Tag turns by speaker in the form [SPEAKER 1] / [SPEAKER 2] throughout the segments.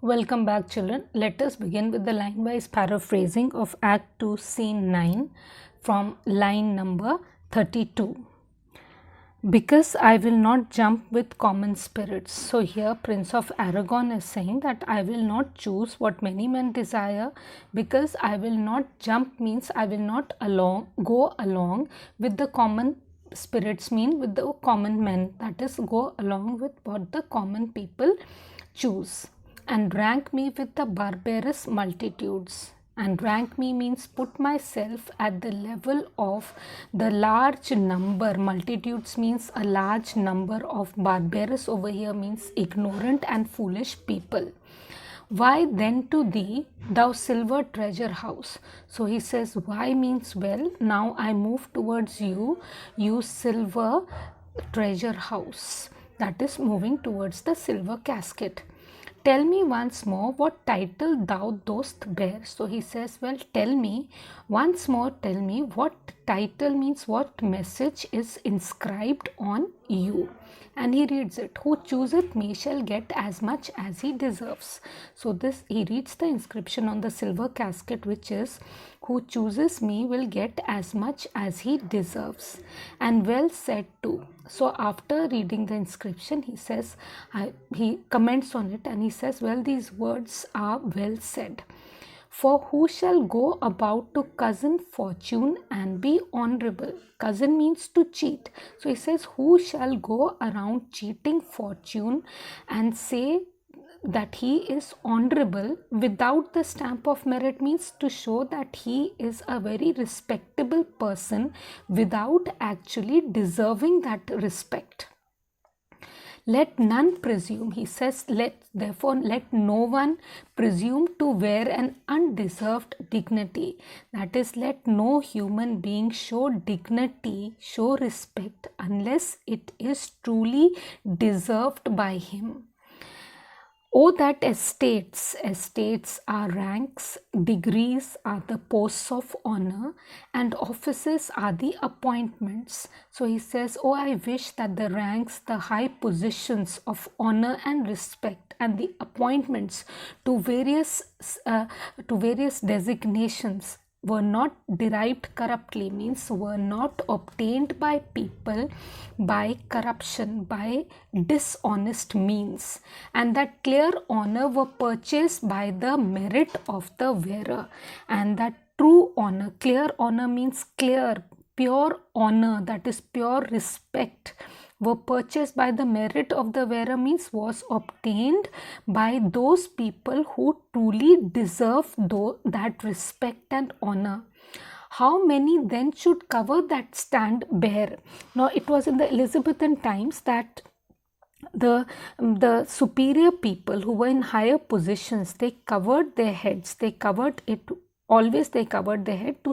[SPEAKER 1] Welcome back, children. Let us begin with the line-wise paraphrasing of Act 2, Scene 9 from line number 32. Because I will not jump with common spirits. So here Prince of Aragon is saying that I will not choose what many men desire, because I will not jump means I will not go along with the common spirits, mean with the common men, that is go along with what the common people choose, and rank me with the barbarous multitudes. And rank me means put myself at the level of the large number. Multitudes means a large number of. Barbarous over here means ignorant and foolish people. Why then to thee, thou silver treasure house? So he says, why means, well, now I move towards you, you silver treasure house. That is moving towards the silver casket. Tell me once more what title thou dost bear. So he says, well, tell me once more, tell me what title means, what message is inscribed on you. And he reads it, who chooseth me shall get as much as he deserves. So this, he reads the inscription on the silver casket, which is, who chooses me will get as much as he deserves. And well said too. So after reading the inscription, he says, he comments on it and he says, well, these words are well said. For who shall go about to cozen fortune and be honorable? Cozen means to cheat. So he says, who shall go around cheating fortune and say that he is honorable without the stamp of merit, means to show that he is a very respectable person without actually deserving that respect. Let none presume, he says, therefore let no one presume to wear an undeserved dignity. That is, let no human being show dignity, show respect, unless it is truly deserved by him. Oh, that estates are ranks, degrees are the posts of honor, and offices are the appointments. So he says, oh, I wish that the ranks, the high positions of honor and respect, and the appointments to various designations were not derived corruptly, means were not obtained by people by corruption, by dishonest means, and that clear honor were purchased by the merit of the wearer. And that true honor, clear honor means clear, pure honor, that is pure respect, were purchased by the merit of the wearer, means was obtained by those people who truly deserve that respect and honor. How many then should cover that stand bare? Now it was in the Elizabethan times that the superior people who were in higher positions, they covered their heads, they covered it. Always they covered their head to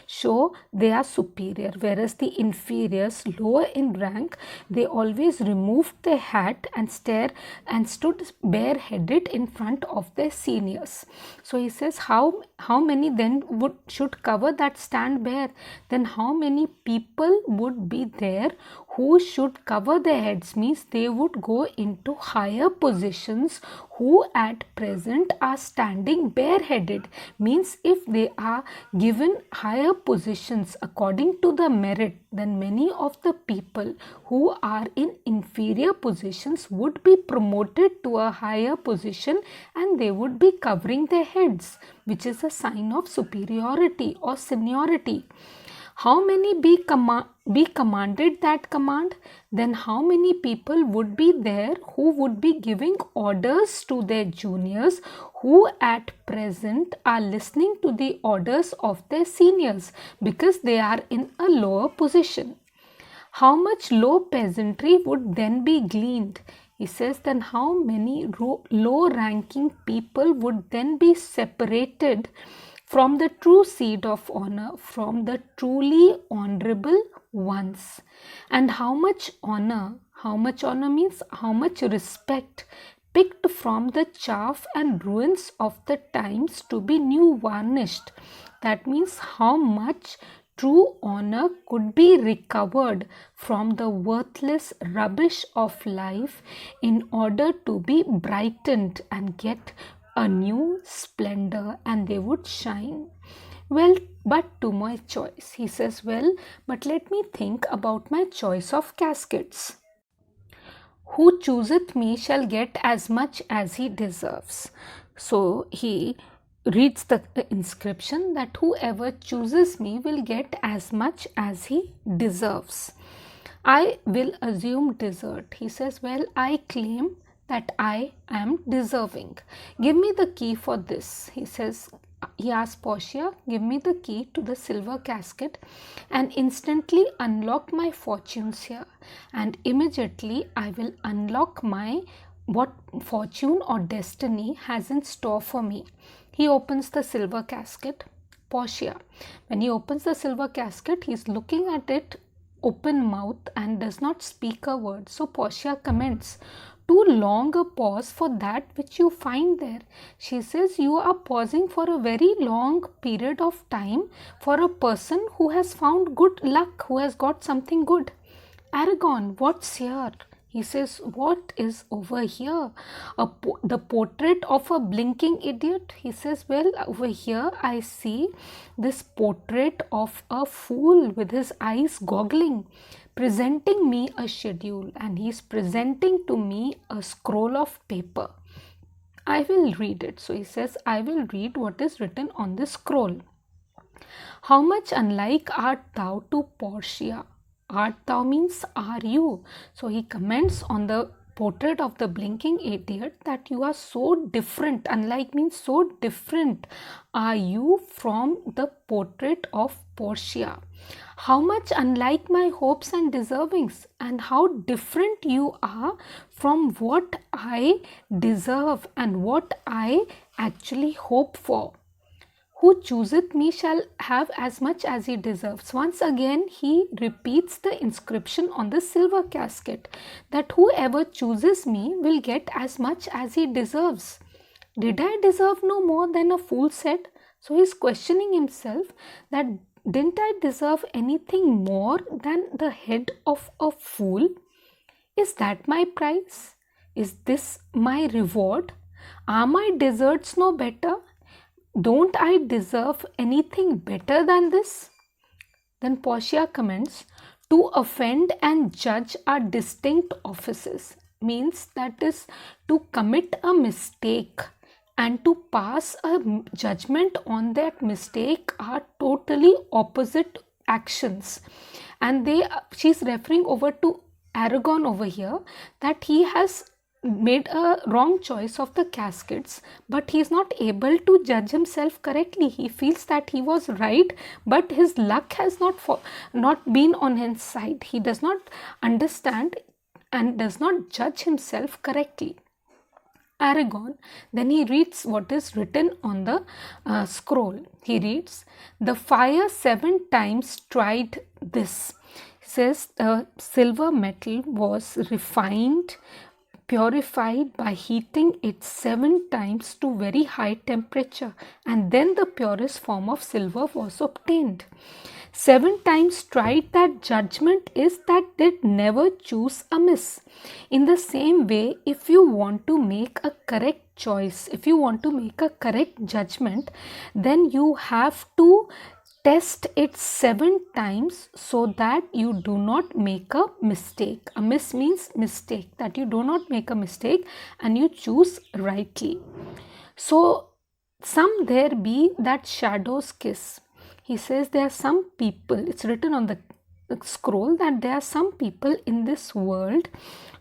[SPEAKER 1] show they are superior, whereas the inferiors, lower in rank, they always removed their hat and stood bareheaded in front of their seniors. So he says, how many then should cover that stand bare? Then how many people would be there who should cover their heads, means they would go into higher positions who at present are standing bareheaded, means if they are given higher positions according to the merit, then many of the people who are in inferior positions would be promoted to a higher position and they would be covering their heads, which is a sign of superiority or seniority. How many be commanded that command? Then how many people would be there who would be giving orders to their juniors, who at present are listening to the orders of their seniors because they are in a lower position? How much low peasantry would then be gleaned? He says, then how many low ranking people would then be separated from the true seat of honor, from the truly honorable ones? And how much honor means how much respect picked from the chaff and ruins of the times to be new varnished. That means how much true honor could be recovered from the worthless rubbish of life in order to be brightened and get a new splendor, and they would shine. Well, but to my choice. He says, well, but let me think about my choice of caskets. Who chooseth me shall get as much as he deserves. So he reads the inscription that whoever chooses me will get as much as he deserves. I will assume desert. He says, well, I claim that I am deserving. Give me the key for this. He asks Portia, give me the key to the silver casket and instantly unlock my fortunes here, and immediately I will unlock what fortune or destiny has in store for me. He opens the silver casket. Portia, when he opens the silver casket, he is looking at it open mouth and does not speak a word. So Portia comments, too long a pause for that which you find there. She says, you are pausing for a very long period of time for a person who has found good luck, who has got something good. Aragon, what's here? He says, what is over here? The portrait of a blinking idiot? He says, well, over here I see this portrait of a fool with his eyes goggling, presenting me a schedule, and he's presenting to me a scroll of paper. I will read it. So he says, I will read what is written on this scroll. How much unlike art thou to Portia? Art thou means are you. So he comments on the portrait of the blinking idiot that you are so different. Unlike means so different are you from the portrait of Portia. How much unlike my hopes and deservings, and how different you are from what I deserve and what I actually hope for. Who chooseth me shall have as much as he deserves. Once again, he repeats the inscription on the silver casket that whoever chooses me will get as much as he deserves. Did I deserve no more than a fool said? So he's questioning himself that didn't I deserve anything more than the head of a fool? Is that my price? Is this my reward? Are my deserts no better? Don't I deserve anything better than this? Then Portia comments, to offend and judge are distinct offices. Means that is to commit a mistake and to pass a judgment on that mistake are totally opposite actions. And she's referring over to Aragon over here, that he has made a wrong choice of the caskets, but he is not able to judge himself correctly. He feels that he was right, but his luck has not been on his side. He does not understand and does not judge himself correctly. Aragon, then he reads what is written on the scroll. He reads, the fire 7 times tried this. He says silver metal was refined, purified by heating it 7 times to very high temperature, and then the purest form of silver was obtained. 7 times tried, that judgment is that did never choose amiss. In the same way, if you want to make a correct choice, if you want to make a correct judgment, then you have to test it 7 times so that you do not make a mistake. A miss means mistake, that you do not make a mistake and you choose rightly. So, some there be that shadows kiss. He says there are some people, it's written on the scroll that there are some people in this world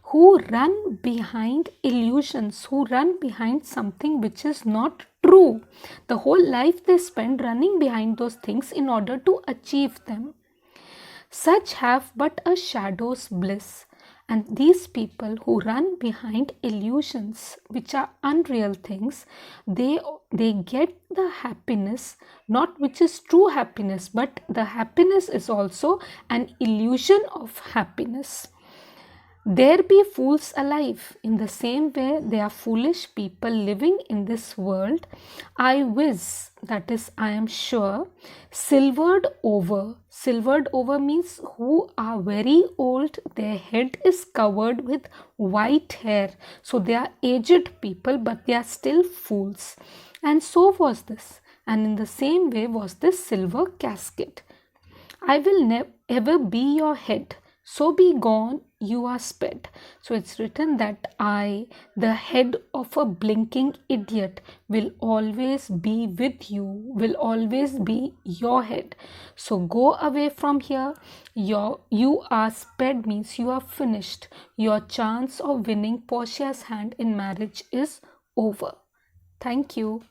[SPEAKER 1] who run behind illusions, who run behind something which is not true. The whole life they spend running behind those things in order to achieve them. Such have but a shadow's bliss. And these people who run behind illusions, which are unreal things, they get the happiness, not which is true happiness, but the happiness is also an illusion of happiness. There be fools alive. In the same way, there are foolish people living in this world. I wish, that is, I am sure, silvered over. Silvered over means who are very old, their head is covered with white hair. So they are aged people, but they are still fools. And so was this. And in the same way was this silver casket. I will never ever be your head. So be gone, you are sped. So it's written that I, the head of a blinking idiot, will always be with you, will always be your head. So go away from here. You are sped means you are finished. Your chance of winning Portia's hand in marriage is over. Thank you.